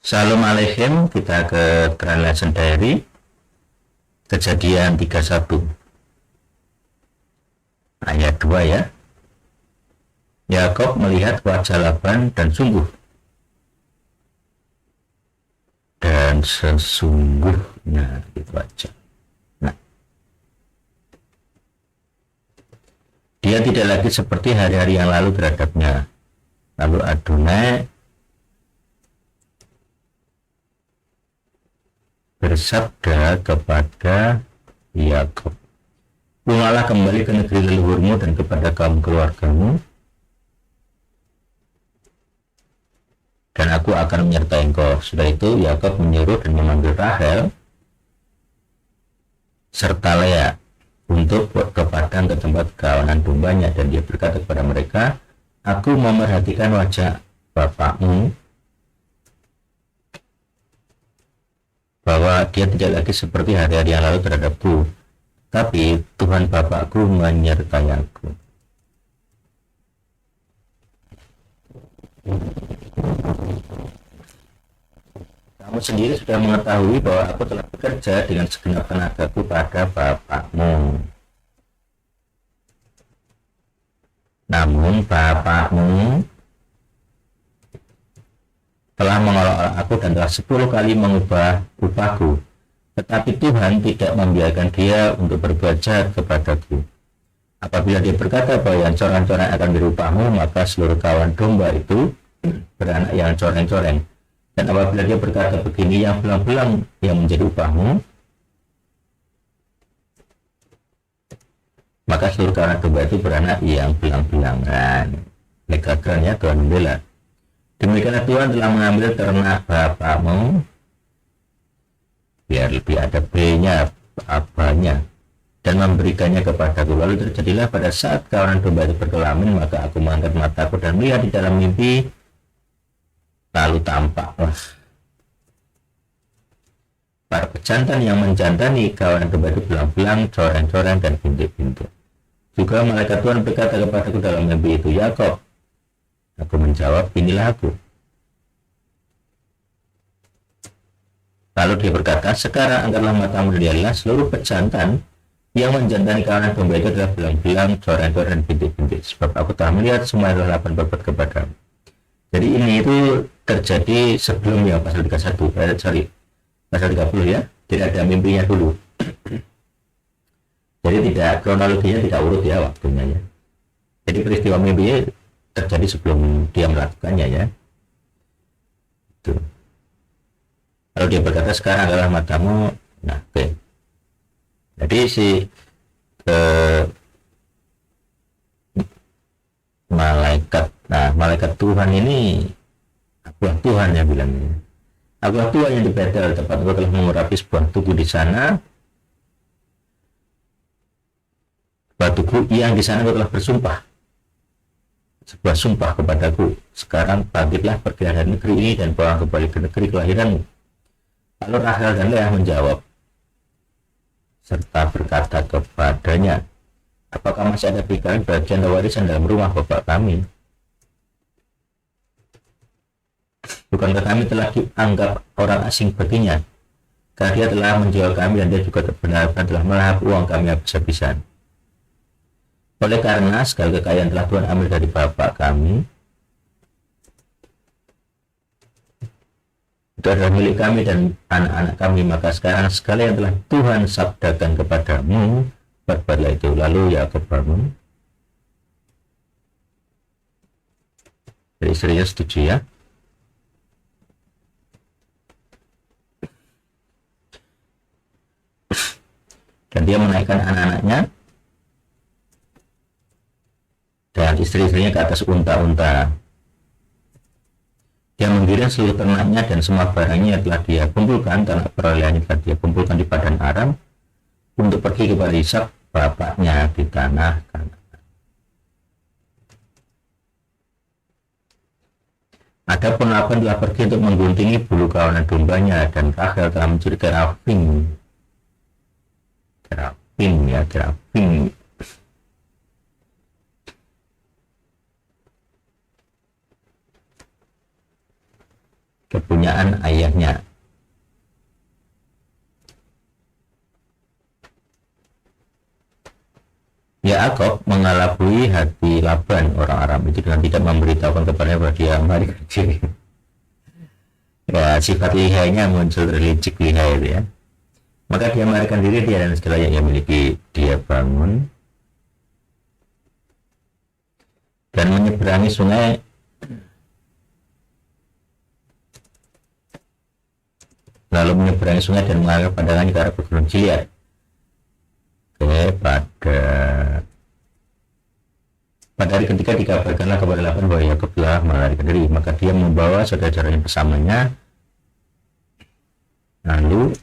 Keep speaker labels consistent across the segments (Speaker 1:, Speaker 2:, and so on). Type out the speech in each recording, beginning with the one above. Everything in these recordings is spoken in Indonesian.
Speaker 1: Assalamualaikum, kita ke Grand Legendary kejadian 31 ayat 2 ya. Yakob melihat wajah Laban dan sesungguhnya itu aja. Nah, dia tidak lagi seperti hari-hari yang lalu terhadapnya. Lalu Adonai bersabda kepada Yakob, pulanglah kembali ke negeri leluhurmu dan kepada kaum keluargamu, dan aku akan menyertai engkau. Setelah itu Yakob menyuruh dan memanggil Rahel serta Lea untuk ke padang ke tempat kawanan dombanya, dan dia berkata kepada mereka, aku memerhatikan wajah bapakmu, bahwa dia tidak lagi seperti hari-hari yang lalu terhadapku, tapi Tuhan Bapakku menyertai aku. Kamu sendiri sudah mengetahui bahwa aku telah bekerja dengan segenap tenagaku pada bapakmu. Namun bapakmu telah mengolok-olok aku dan telah 10 kali mengubah upahku, tetapi Tuhan tidak membiarkan dia untuk berbuat jahat kepadaku. Apabila dia berkata bahwa yang coreng-coreng akan dirupahmu, maka seluruh kawan domba itu beranak yang coreng-coreng. Dan apabila dia berkata begini, yang belang-belang yang menjadi upahmu, maka seluruh kawan domba itu beranak yang belang-belangan. Negakan ya, Tuhan membela. Demikianlah Tuhan telah mengambil ternak bapakmu, biar lebih ada B-nya, abahnya, dan memberikannya kepadaku. Lalu terjadilah pada saat kawanan domba itu berkelamin, maka aku mengangkat mataku dan melihat di dalam mimpi, lalu tampaklah para pejantan yang menjantani kawanan domba itu belang-belang, coreng-coreng, dan bintik-bintik. Juga malaikat Tuhan berkata kepadaku dalam mimpi itu, Yakob. Aku menjawab, inilah aku. Lalu dia berkata, sekarang angkatlah matamu dan lihatlah, seluruh pejantan yang menjantani kawanan domba itu adalah belang-belang, coreng-coreng, dan bintik-bintik. Sebab aku telah melihat semua adalah Laban berbuat kepadamu. Jadi ini itu terjadi sebelum yang pasal 31, pasal 30 ya. Tidak ada mimpinya dulu. Jadi tidak, kronologinya tidak urut ya waktunya ya. Jadi peristiwa mimpinya terjadi sebelum dia melakukannya ya. Itu. Lalu dia berkata, sekarang adalah matamu. Nah, oke. Jadi si malaikat Tuhan ini, akulah Tuhan ya bilangnya. Akulah Tuhan yang di Betel, tempat aku telah mengurapi sebuah tugu di sana. Sebuah tugu yang di sana aku telah bersumpah. Sebuah sumpah kepadaku, sekarang bangkitlah, pergilah dari negeri ini dan bawa kembali ke negeri kelahiranmu. Lalu Rahel dan Lea menjawab serta berkata kepadanya, apakah masih ada pikiran bagian warisan dalam rumah bapak kami? Bukankah kami telah dianggap orang asing baginya? Karena dia telah menjual kami dan dia juga benar-benar telah melahap uang kami habis-habisan. Oleh karena segala kekayaan telah Tuhan ambil dari bapak kami, itu adalah milik kami dan anak-anak kami, maka sekarang segala yang telah Tuhan sabdakan kepadamu, berbuatlah itu. Lalu Yakob bangun. Jadi istrinya setuju ya. Dan dia menaikkan anak-anaknya dan istri-istrinya ke atas unta-unta. Dia menggiring seluruh ternaknya dan semua barangnya telah dia kumpulkan, tanah perolehannya telah dia kumpulkan di padang Aram, untuk pergi kepada Ishak bapaknya di tanah Kanaan. Adapun Laban telah pergi untuk mengguntingi bulu kawanan dombanya, dan Rahel telah mencuri teraping kepunyaan ayahnya. Yaakov mengelabui hati Laban orang Aram itu dengan tidak memberitahukan kepadanya bahwa dia mari kecil. Ya, sifat lihainya muncul, licik lihai itu ya. Maka dia melarikan diri dia dan segala yang ia miliki. Dia bangun dan menyeberangi sungai lalu menyeberangi sungai dan mengarah pandangannya ke arah pegunungan Gilead. Pada hari ketika dikabarkanlah kepada Laban bahwa Yakob telah melarikan diri, maka dia membawa saudara-saudaranya bersamanya, lalu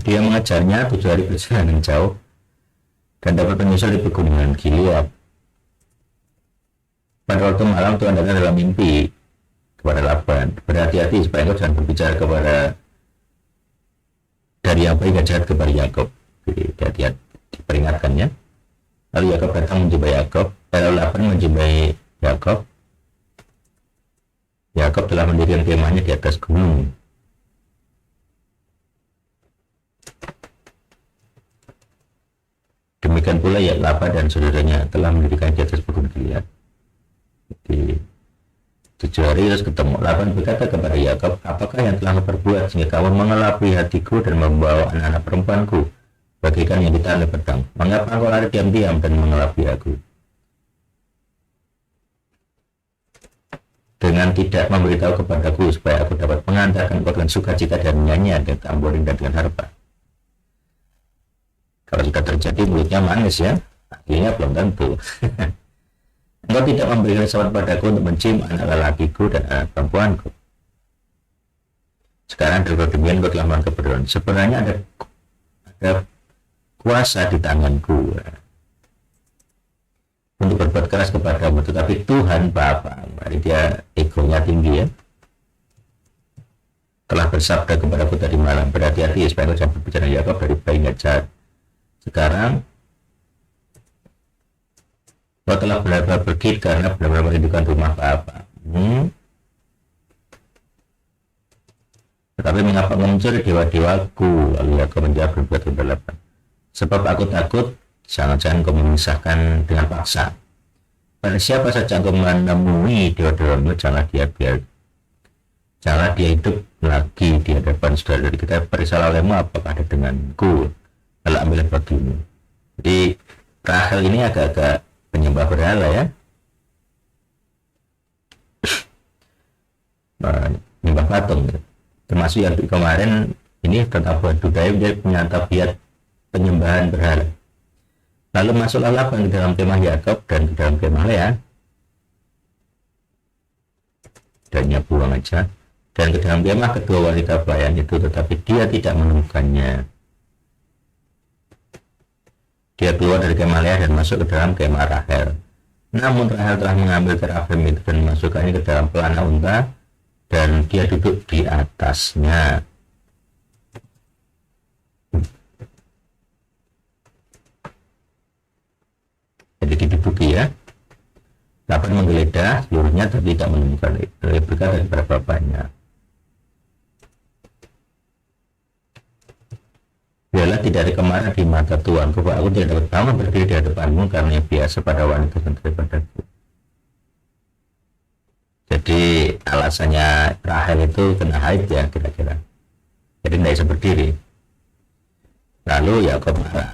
Speaker 1: dia mengejarnya 7 hari perjalanan jauh dan dapat menyusul di pegunungan Gilead. Pada waktu malam Tuhan datang dalam mimpi kepada Laban, berhati-hati supaya engkau jangan berbicara kepada dari yang baik dan jahat kepada Yakob. Dia diperingatkannya. Lalu Yakob datang menjumpai Yakob. Lalu Laban menjumpai Yakob. Yakob telah mendirikan kemahnya di atas gunung. Demikian pula ya Laban dan saudaranya telah mendirikan di atas pegunungan Gilead. Di 7 hari terus ketemu. Laban berkata kepada Yakob, apakah yang telah kau perbuat sehingga kamu mengelabui hatiku dan membawa anak-anak perempuanku bagaikan yang ditahan oleh pedang? Mengapa engkau lari diam-diam dan mengelabui aku dengan tidak memberitahu kepadaku supaya aku dapat mengantarkan engkau dengan sukacita dan nyanyian dan tamborin dan dengan harpa? Kalau sudah terjadi mulutnya manis ya, akhirnya belum tentu. Engkau tidak memberikan kesempatan padaku untuk mencium anak lelakiku dan anak perempuanku. Sekarang dengan demikian engkau telah melakukan kebenaran. Sebenarnya ada kuasa di tanganku untuk berbuat keras kepadamu, tetapi Tuhan Bapa, dia egonya tinggi ya, telah bersabda kepadaku tadi malam, berhati-hati supaya kau jangan berbicara Yakob dari baik dan jahat. Sekarang kau telah benar-benar pergi karena benar-benar merindukan rumah Bapa. Tetapi mengapa mencuri dewa-dewaku? Lalu Yakob menjawab berbuat keberlapan. Sebab aku takut jangan-jangan kau memisahkan dengan paksa. Pada siapa saja kau menemui dewa-dewamu, janganlah dia hidup lagi di hadapan saudara kita. Perisalah olehmu apakah ada denganku, lalu ambillah bagimu. Jadi Rahel ini agak-agak penyembah berhala ya, menyembah patung gitu. Termasuk yang kemarin ini tentang budaya dia punya tabiat penyembahan berhala. Lalu masuklah Laban ke dalam kemah Yakob dan ke dalam kemah Lea, dan dia buang aja, dan ke dalam kemah kedua wanita pelayan itu, tetapi dia tidak menemukannya. Dia keluar dari kemah Lea dan masuk ke dalam kemah Rahel. Namun Rahel telah mengambil terafim itu dan memasukkannya ke dalam pelana unta, dan dia duduk di atasnya. Jadi diduduki ya. Laban menggeledah seluruhnya tapi tidak menemukan berkata kepada bapaknya, biarlah tidak ada kemarahan di mata Tuanku, bahwa aku tidak dapat bangun berdiri di hadapanmu karena yang biasa pada wanita daripadaku. Jadi alasannya Rahel itu kena haid ya kira-kira, jadi tidak bisa berdiri. Lalu Yakob marah,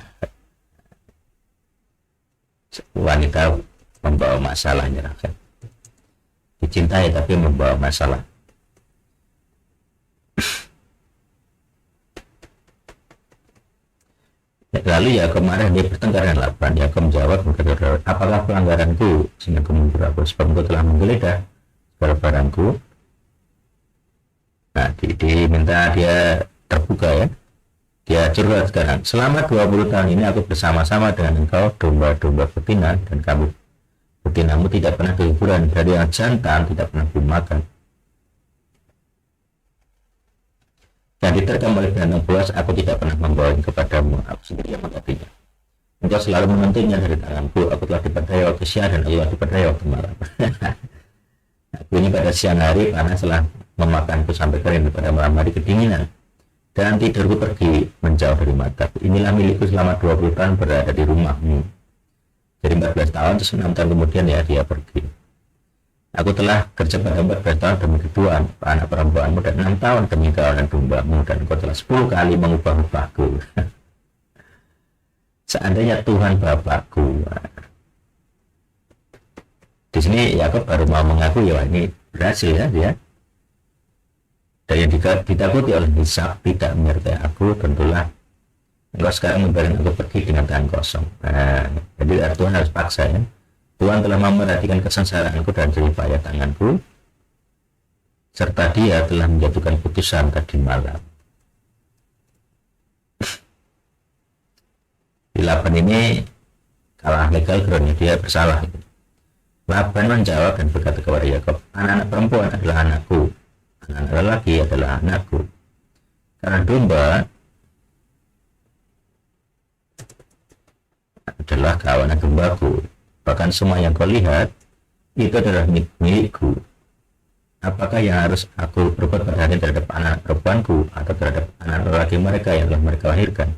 Speaker 1: wanita membawa masalahnya Rahel, dicintai tapi membawa masalah. Lalu Yakob marah, dia bertengkar dengan Laban. Yakob menjawab, apakah pelanggaranku sehingga kau menegur aku? Sebab engkau telah menggeledah segala barangku. Nah, diminta dia terbuka ya, dia curhat sekarang. Selama 20 tahun ini aku bersama-sama dengan engkau, domba-domba betina, dan kamu betinamu tidak pernah keguguran, dari yang jantan tidak pernah dimakan. Dan diterkam oleh binatang buas, aku tidak pernah membawanya kepadamu, aku sendiri yang menggantinya. Engkau selalu menentunya dari tanganku, aku telah diperdaya waktu siang dan aku telah diperdaya waktu malam. Aku ini pada siang hari panas, memakanku sampai kering pada malam hari kedinginan, dan tidurku pergi menjauh dari mataku. Inilah milikku selama 20 tahun berada di rumahmu. Jadi 14 tahun, terus 6 tahun kemudian ya dia pergi. Aku telah kerja pada 14 tahun demi kedua anak perempuanmu, dan 6 tahun demi kawanan dombamu, dan kau telah 10 kali mengubah-ubahku. Seandainya Tuhan Bapakku. Di sini Yakub baru mau mengaku ya ini berhasil ya dia. Dan yang ditakuti oleh Ishak tidak menyertai aku, tentulah engkau sekarang membiarkan aku pergi dengan tangan kosong. Nah, jadi Tuhan harus paksa ya. Tuhan telah memperhatikan kesengsaraanku dan jerih payah tanganku, serta dia telah menjatuhkan putusan tadi malam. Di Laban ini kalah legal karena dia bersalah. Laban menjawab dan berkata kepada Yakub, anak-anak perempuan adalah anakku, anak lelaki adalah anakku. Karena domba adalah kawanan dombaku, bahkan semua yang kau lihat itu adalah milikku. Apakah yang harus aku berbuat pada hari terhadap anak perempuanku atau terhadap anak lelaki mereka yang telah mereka lahirkan?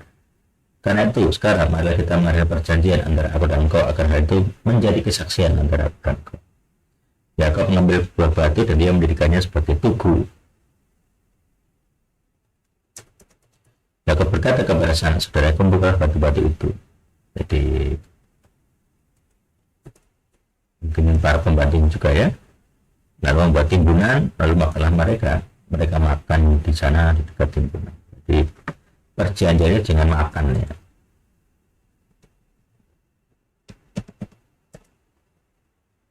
Speaker 1: Karena itu sekarang marilah kita mengadakan perjanjian antara aku dan engkau agar hal itu menjadi kesaksian antara aku dan engkau. Yakub mengambil buah batu dan dia mendirikannya sebagai tugu. Yakub berkata kepada sanak saudara, kumpulkan batu-batu itu. Jadi mungkin para pembanting juga ya, lalu membuat timbunan, lalu makanlah mereka makan di sana di dekat timbunan. Jadi perjanjiannya jangan makan ya.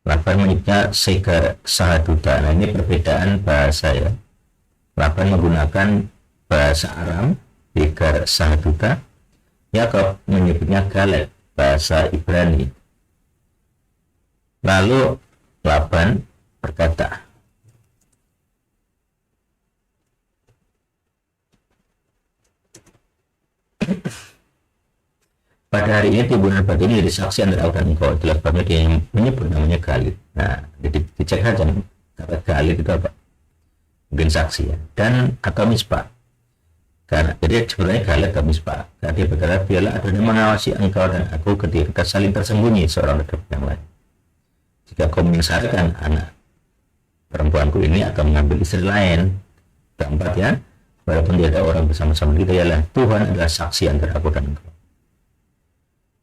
Speaker 1: Laban menyebutnya Segar Sahaduta. Nah ini perbedaan bahasa ya. Laban menggunakan bahasa Aram Segar Sahaduta. Yakub menyebutnya Galed bahasa Ibrani. Lalu Laban berkata, pada hari ini timbunan batu ini jadi saksi antara aku dan engkau. Itulah sebabnya dia menyebut namanya Galid. Nah, jadi dicek saja kata Galid itu apa? Mungkin saksi ya. Dan atau Mispa. Karena jadi sebenarnya Galid atau Mispa. Karena dia berkata, biarlah adanya mengawasi engkau dan aku ketika saling tersembunyi seorang terhadap yang lain. Jika kau menyesatkan anak perempuanku ini akan mengambil istri lain. Keempat ya, walaupun tidak ada orang bersama-sama kita, ialah Tuhan adalah saksi antara aku dan engkau.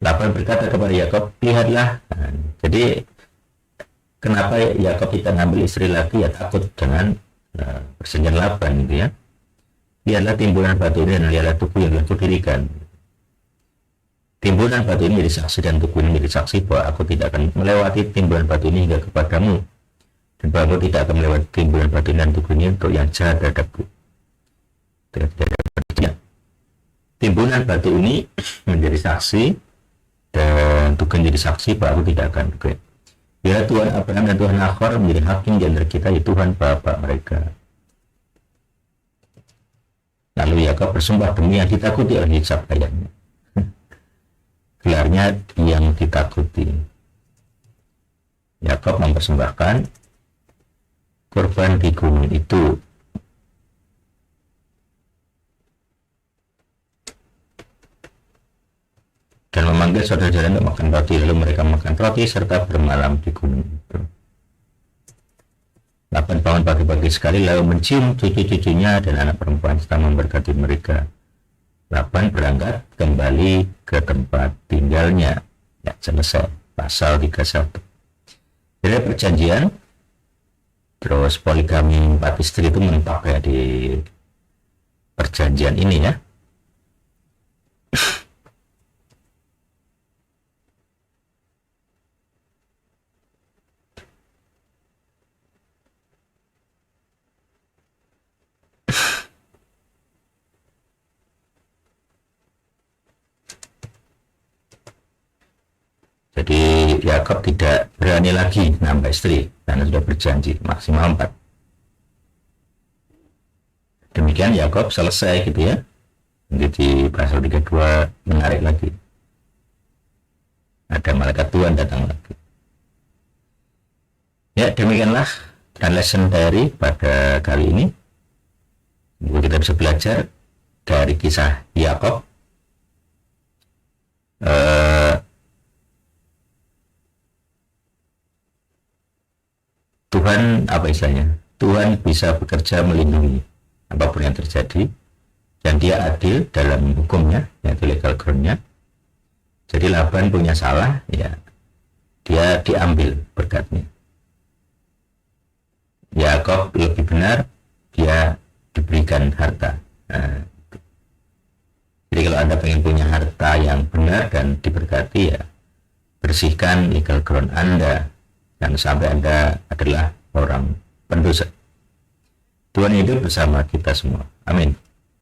Speaker 1: Laban berkata kepada Yakub, lihatlah. Nah, jadi kenapa Yakub tidak ngambil istri lagi ya takut dengan perjanjian Laban gitu ya. Lihatlah timbunan batu ini dan lihatlah tugu yang telah kudirikan. Timbunan batu ini jadi saksi dan tugu ini jadi saksi bahwa aku tidak akan melewati timbunan batu ini hingga kepadamu, dan bahwa aku tidak akan melewati timbunan batu ini dan tugu ini untuk yang jahat terhadapku. Timbunan batu ini menjadi saksi dan tugu menjadi saksi bahwa aku tidak akan berkelit. Biar Tuhan Abraham dan Tuhan Nahor menjadi hakim di antara kita, yaitu Tuhan Bapa mereka. Lalu Yakub bersumpah demi yang ditakuti oleh Ishak ayahnya. Gelarnya yang ditakuti. Yakub mempersembahkan kurban di gunung itu. Dan memanggil saudara-saudara untuk makan roti, lalu mereka makan roti serta bermalam di gunung itu. Laban bangun pagi-pagi sekali lalu mencium cucu-cucunya dan anak perempuan serta memberkati mereka. Laban berangkat kembali ke tempat tinggalnya. Ya, selesai pasal 31. Jadi perjanjian, terus poligami 4 istri itu mentok ya di perjanjian ini ya. Jadi Yakub tidak berani lagi nambah istri karena sudah berjanji maksimal 4. Demikian Yakub selesai gitu ya. Nanti di pasal 32 menarik lagi. Ada malaikat Tuhan datang lagi. Ya demikianlah Dan lesson dari pada kali ini kita bisa belajar dari kisah Yakub. Tuhan, apa istilahnya, Tuhan bisa bekerja melindungi apapun yang terjadi, dan dia adil dalam hukumnya, yaitu legal groundnya. Jadi Laban punya salah, ya dia diambil berkatnya. Yakub lebih benar, dia diberikan harta. Nah, jadi kalau Anda pengen punya harta yang benar dan diberkati, ya bersihkan legal ground Anda, dan sampai Anda adalah orang pendosa. Tuhan hidup bersama kita semua. Amin.